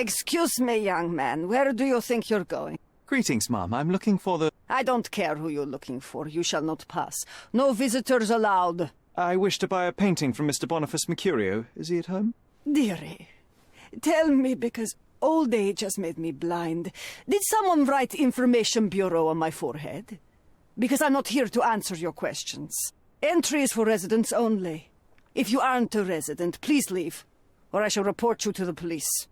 Excuse me, young man. Where do you think you're going? Greetings, ma'am. I'm looking for the... I don't care who you're looking for. You shall not pass. No visitors allowed. I wish to buy a painting from Mr. Boniface Mercurio. Is he at home? Dearie, tell me, because old age has made me blind. Did someone write Information Bureau on my forehead? Because I'm not here to answer your questions. Entry is for residents only. If you aren't a resident, please leave, or I shall report you to the police.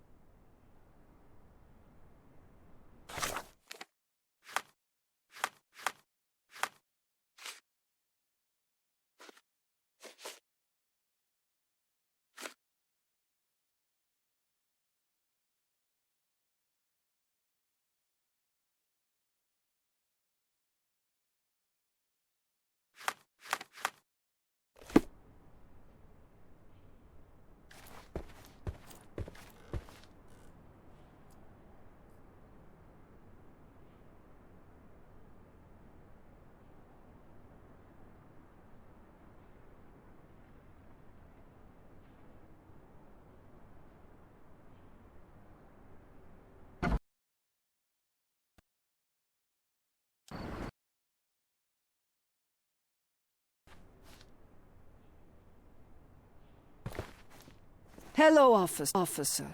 Hello, officer.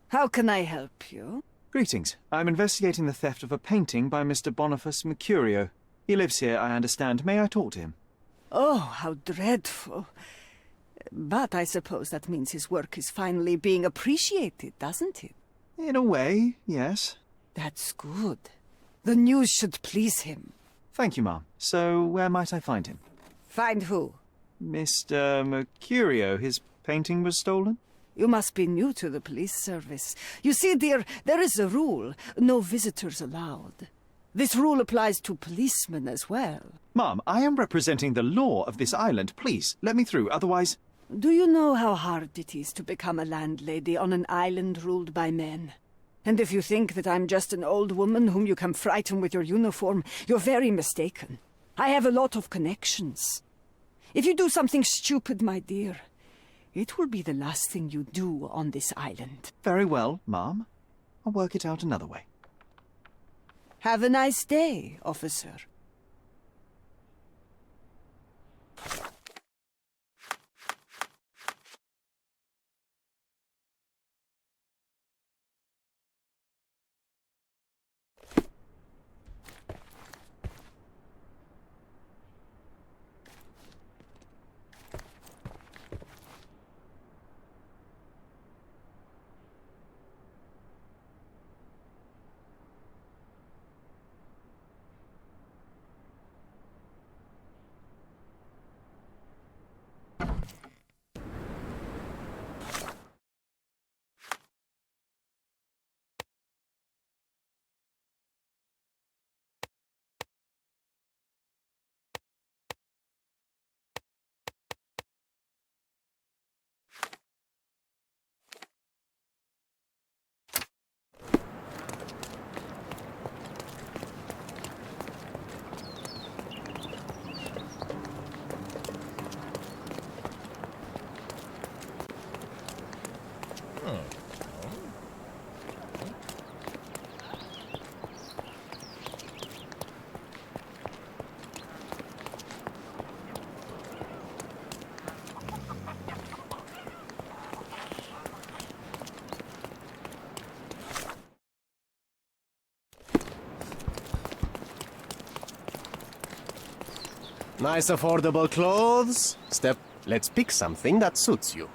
How can I help you? Greetings. I'm investigating the theft of a painting by Mr. Boniface Mercurio. He lives here, I understand. May I talk to him? Oh, how dreadful. But I suppose that means his work is finally being appreciated, doesn't it? In a way, yes. That's good. The news should please him. Thank you, ma'am. So, where might I find him? Find who? Mr. Mercurio. His painting was stolen? You must be new to the police service. You see, dear, there is a rule. No visitors allowed. This rule applies to policemen as well. Ma'am, I am representing the law of this island. Please, let me through, otherwise... Do you know how hard it is to become a landlady on an island ruled by men? And if you think that I'm just an old woman whom you can frighten with your uniform, you're very mistaken. I have a lot of connections. If you do something stupid, my dear, it will be the last thing you do on this island. Very well, ma'am. I'll work it out another way. Have a nice day, officer. Nice affordable clothes. Let's pick something that suits you.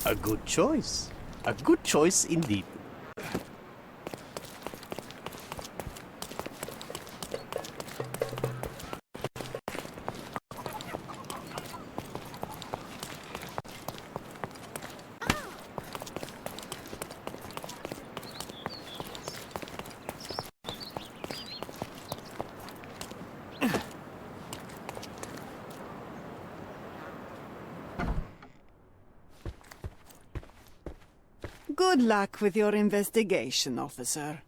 A good choice. A good choice indeed. Good luck with your investigation, officer.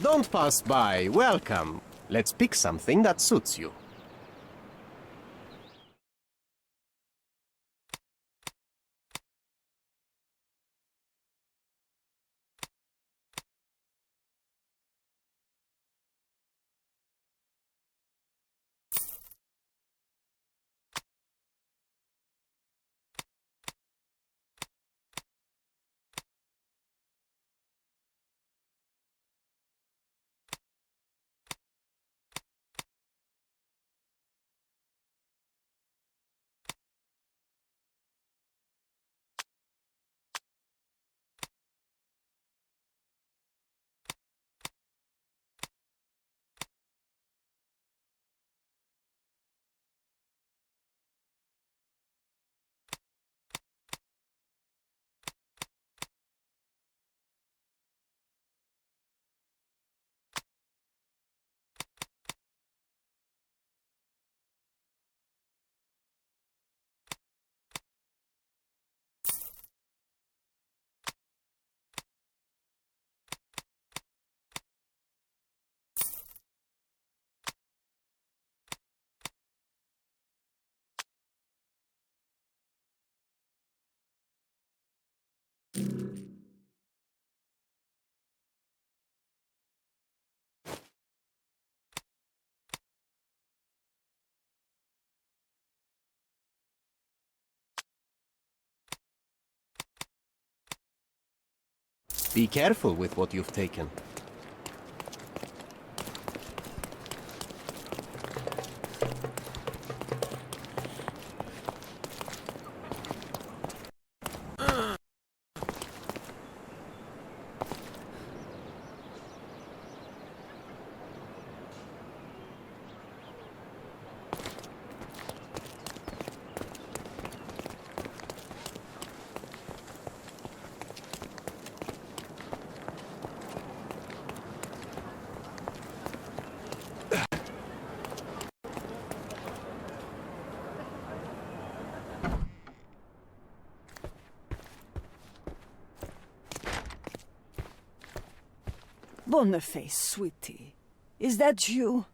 Don't pass by. Welcome. Let's pick something that suits you. Be careful with what you've taken. Boniface, sweetie. Is that you?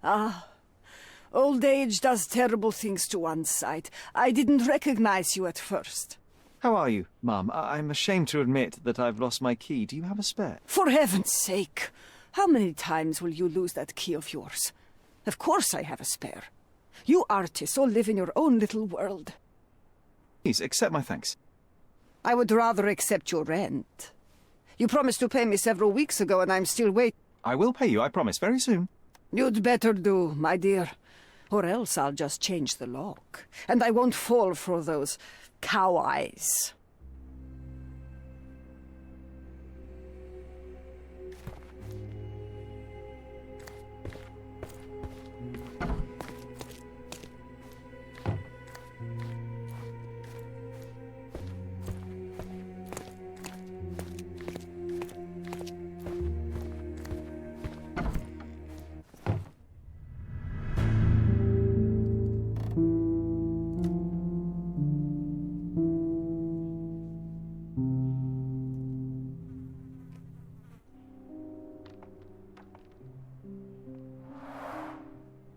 Ah, old age does terrible things to one's sight. I didn't recognize you at first. How are you, Mum? I'm ashamed to admit that I've lost my key. Do you have a spare? For heaven's sake! How many times will you lose that key of yours? Of course I have a spare. You artists all live in your own little world. Please accept my thanks. I would rather accept your rent. You promised to pay me several weeks ago, and I'm still waiting. I will pay you, I promise, very soon. You'd better do, my dear. Or else I'll just change the lock. And I won't fall for those cow eyes.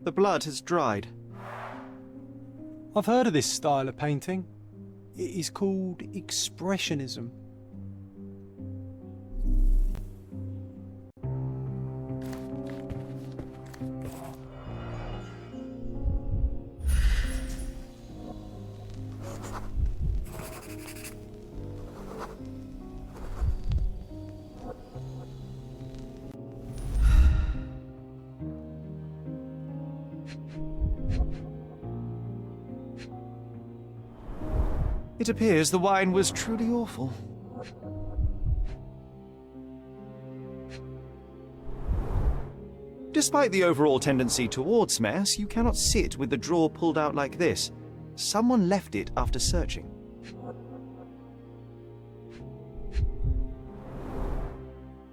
The blood has dried. I've heard of this style of painting. It is called expressionism. It appears the wine was truly awful. Despite the overall tendency towards mess, you cannot sit with the drawer pulled out like this. Someone left it after searching.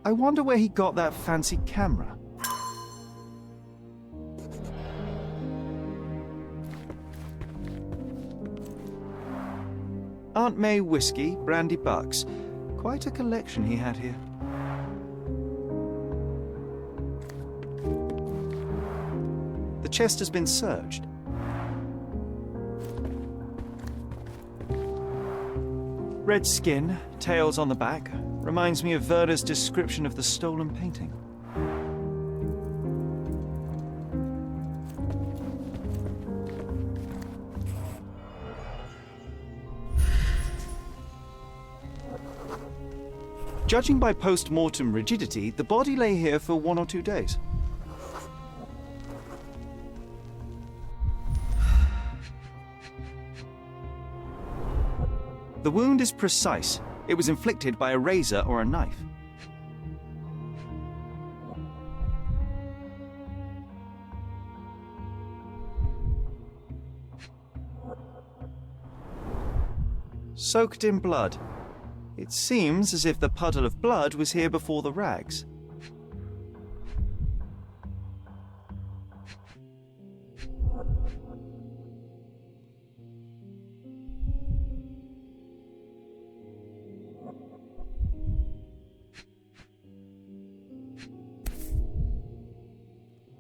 I wonder where he got that fancy camera. Aunt May whiskey, brandy bucks. Quite a collection he had here. The chest has been searched. Red skin, tails on the back, reminds me of Werder's description of the stolen painting. Judging by post-mortem rigidity, the body lay here for 1 or 2 days. The wound is precise. It was inflicted by a razor or a knife. Soaked in blood. It seems as if the puddle of blood was here before the rags.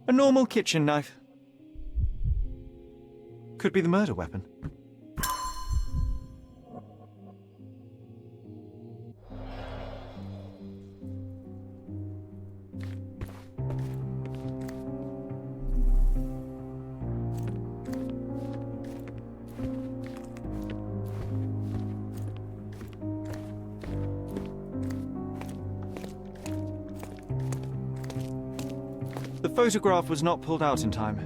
A normal kitchen knife. Could be the murder weapon. The photograph was not pulled out in time.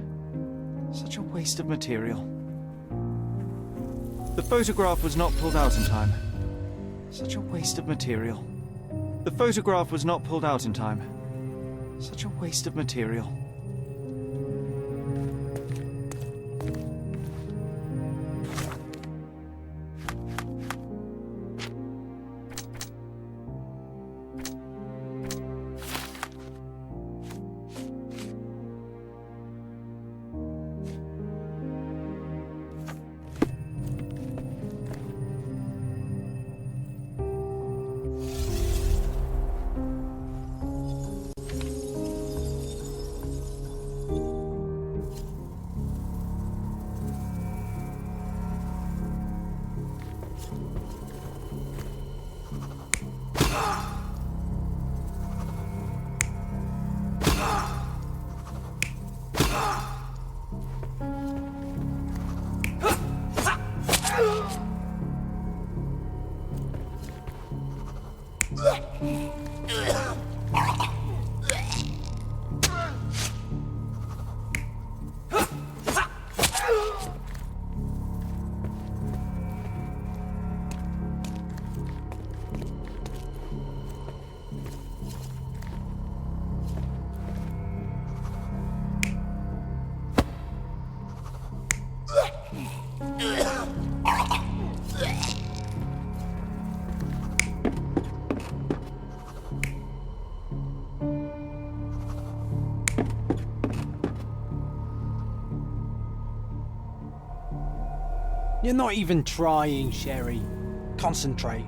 Such a waste of material. The photograph was not pulled out in time. Such a waste of material. The photograph was not pulled out in time. Such a waste of material. You're not even trying, Sherry. Concentrate.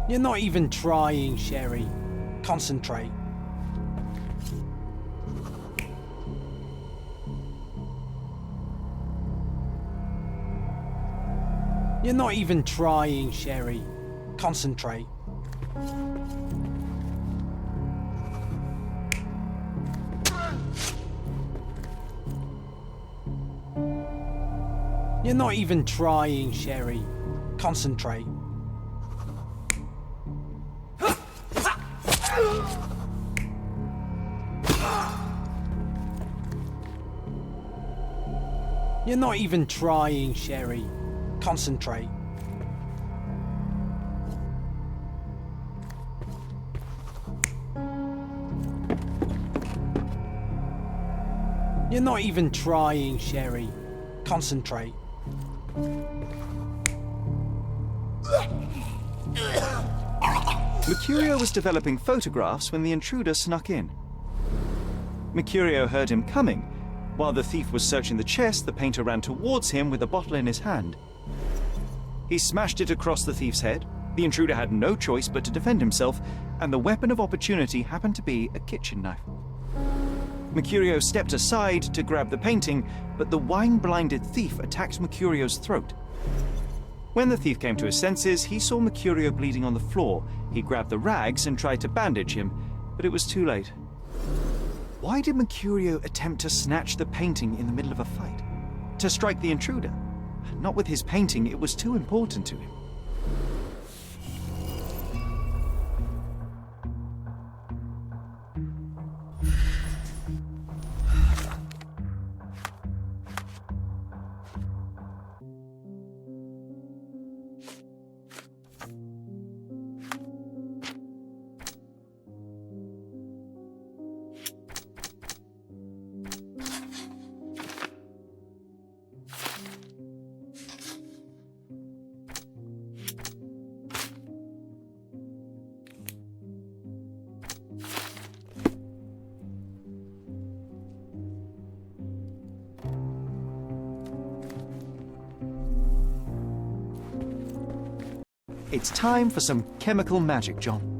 You're not even trying, Sherry. Concentrate. You're not even trying, Sherry. Concentrate. You're not even trying, Sherry. Concentrate. You're not even trying, Sherry. Concentrate. You're not even trying, Sherry. Concentrate. Mercurio was developing photographs when the intruder snuck in. Mercurio heard him coming. While the thief was searching the chest, the painter ran towards him with a bottle in his hand. He smashed it across the thief's head. The intruder had no choice but to defend himself, and the weapon of opportunity happened to be a kitchen knife. Mercurio stepped aside to grab the painting, but the wine-blinded thief attacked Mercurio's throat. When the thief came to his senses, he saw Mercurio bleeding on the floor. He grabbed the rags and tried to bandage him, but it was too late. Why did Mercurio attempt to snatch the painting in the middle of a fight? To strike the intruder? Not with his painting, it was too important to him. It's time for some chemical magic, John.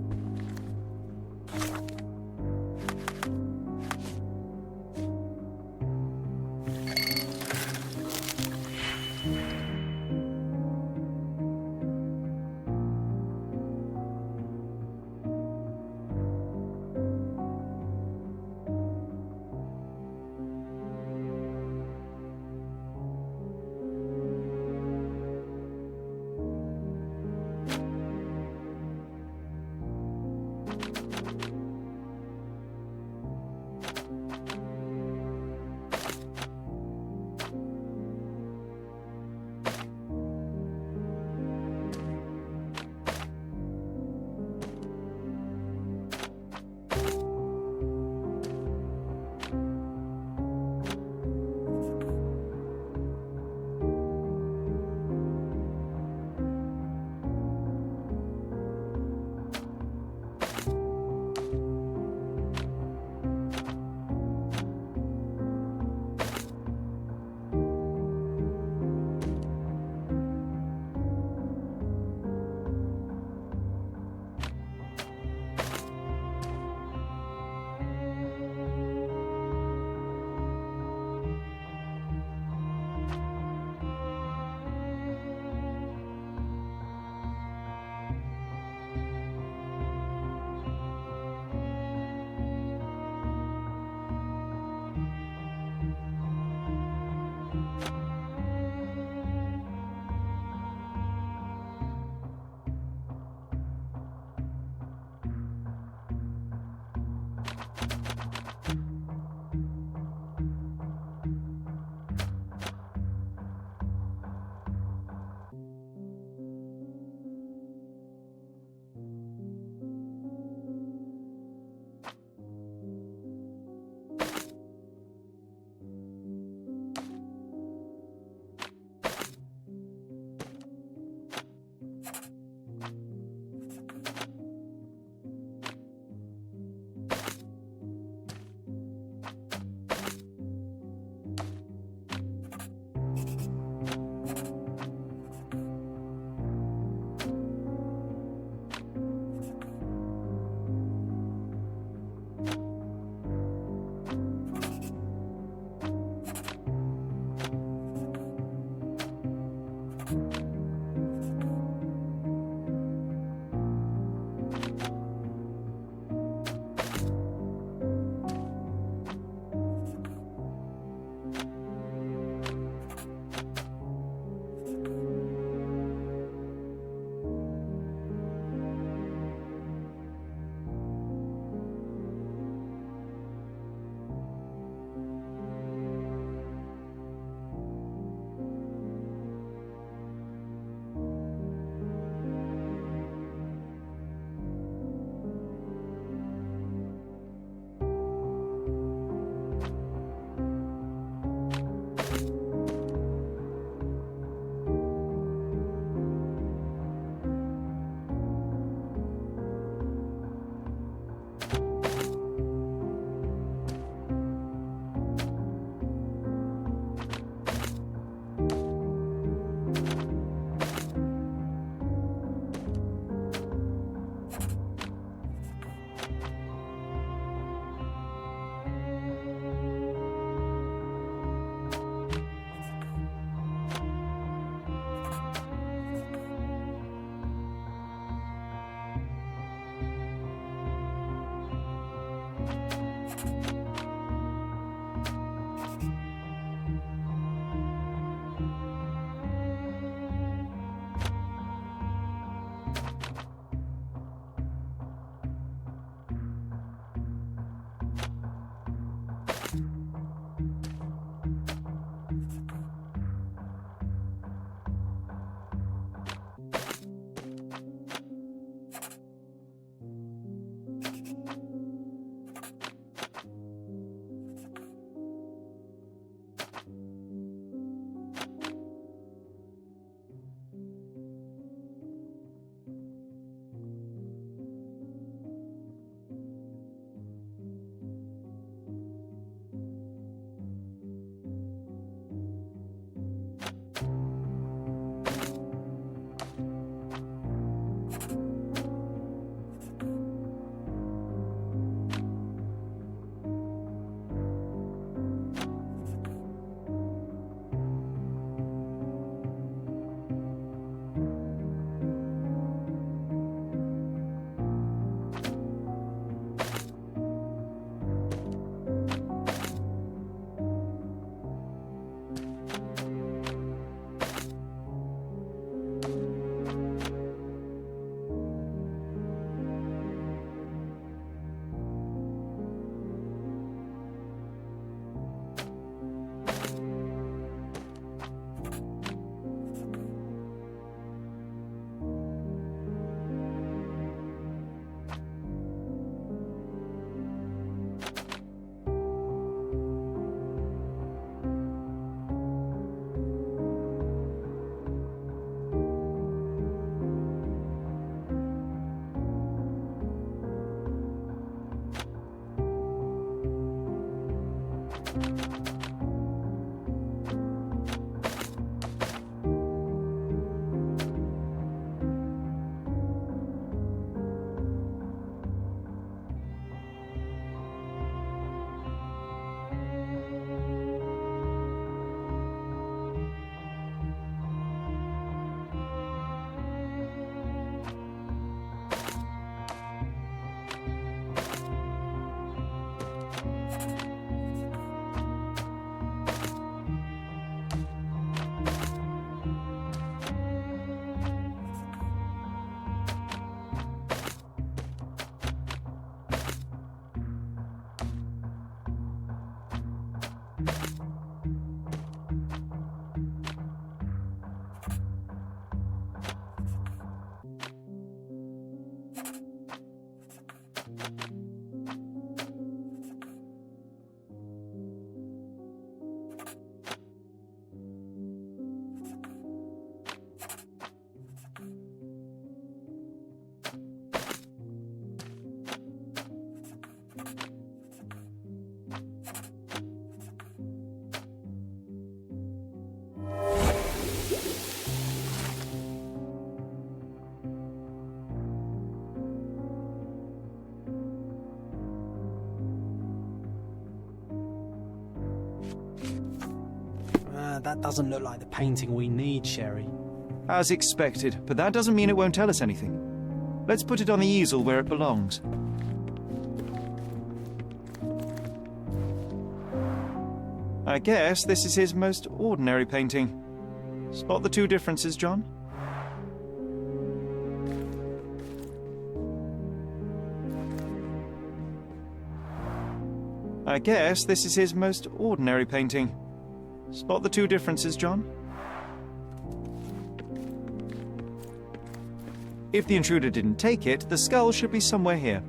That doesn't look like the painting we need, Sherry. As expected, but that doesn't mean it won't tell us anything. Let's put it on the easel where it belongs. I guess this is his most ordinary painting. Spot the two differences, John? I guess this is his most ordinary painting. Spot the two differences, John? If the intruder didn't take it, the skull should be somewhere here.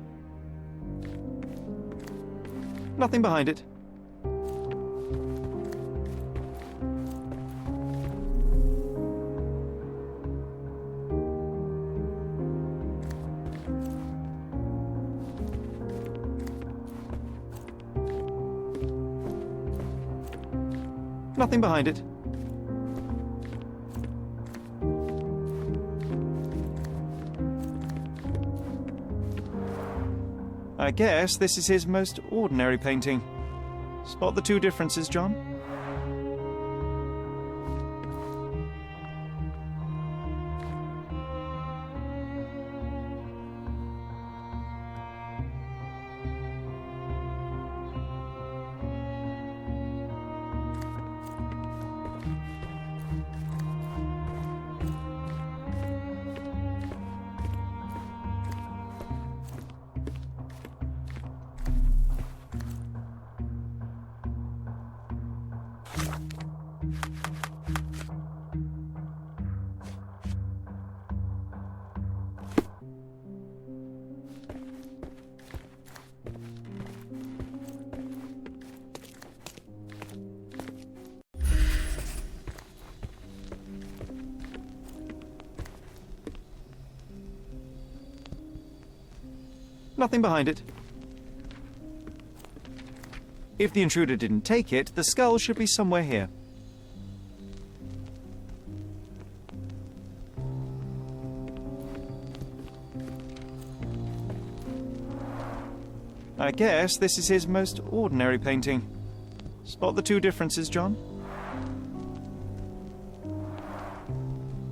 Nothing behind it. Nothing behind it. I guess this is his most ordinary painting. Spot the two differences, John? Nothing behind it. If the intruder didn't take it, the skull should be somewhere here. I guess this is his most ordinary painting. Spot the two differences, John?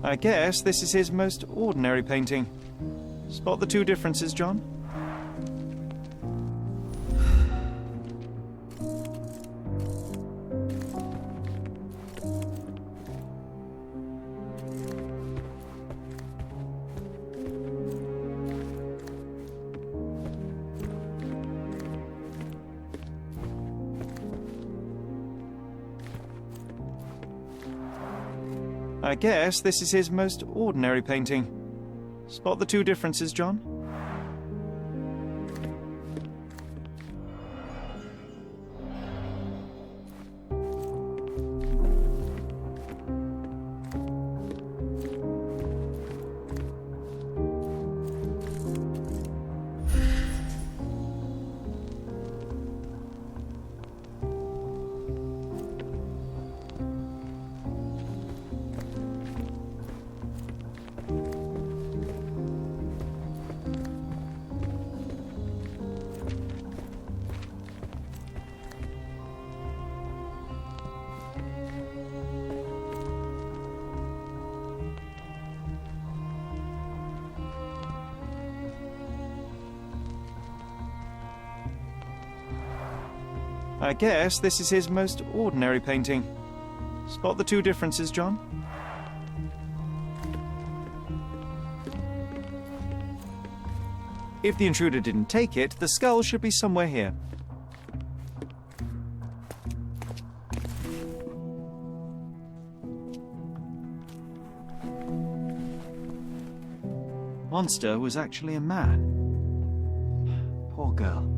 I guess this is his most ordinary painting. Spot the two differences, John? I guess this is his most ordinary painting. Spot the two differences, John? I guess this is his most ordinary painting. Spot the two differences, John? If the intruder didn't take it, the skull should be somewhere here. Monster was actually a man. Poor girl.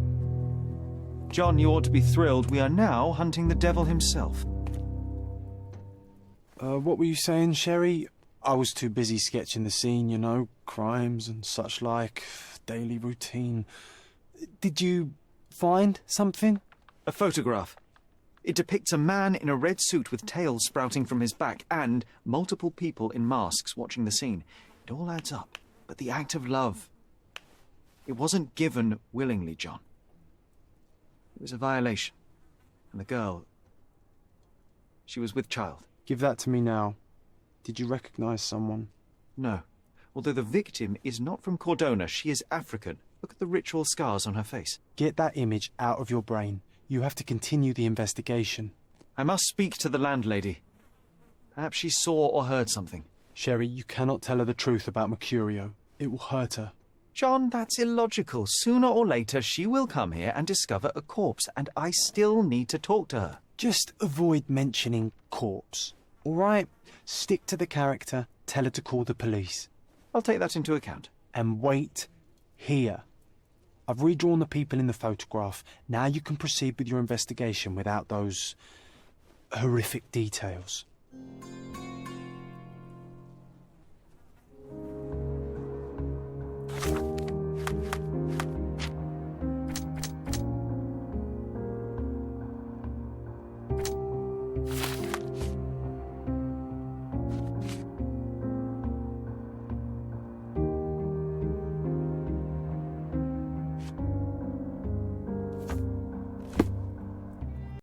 John, you ought to be thrilled. We are now hunting the devil himself. What were you saying, Sherry? I was too busy sketching the scene, you know, crimes and such like, daily routine. Did you find something? A photograph. It depicts a man in a red suit with tails sprouting from his back and multiple people in masks watching the scene. It all adds up. But the act of love, it wasn't given willingly, John. It was a violation. And the girl, She was with child. Give that to me now. Did you recognise someone? No. Although the victim is not from Cordona, she is African. Look at the ritual scars on her face. Get that image out of your brain. You have to continue the investigation. I must speak to the landlady. Perhaps she saw or heard something. Sherry, you cannot tell her the truth about Mercurio. It will hurt her. John, that's illogical. Sooner or later, she will come here and discover a corpse, and I still need to talk to her. Just avoid mentioning corpse, all right? Stick to the character, tell her to call the police. I'll take that into account. And wait here. I've redrawn the people in the photograph. Now you can proceed with your investigation without those horrific details.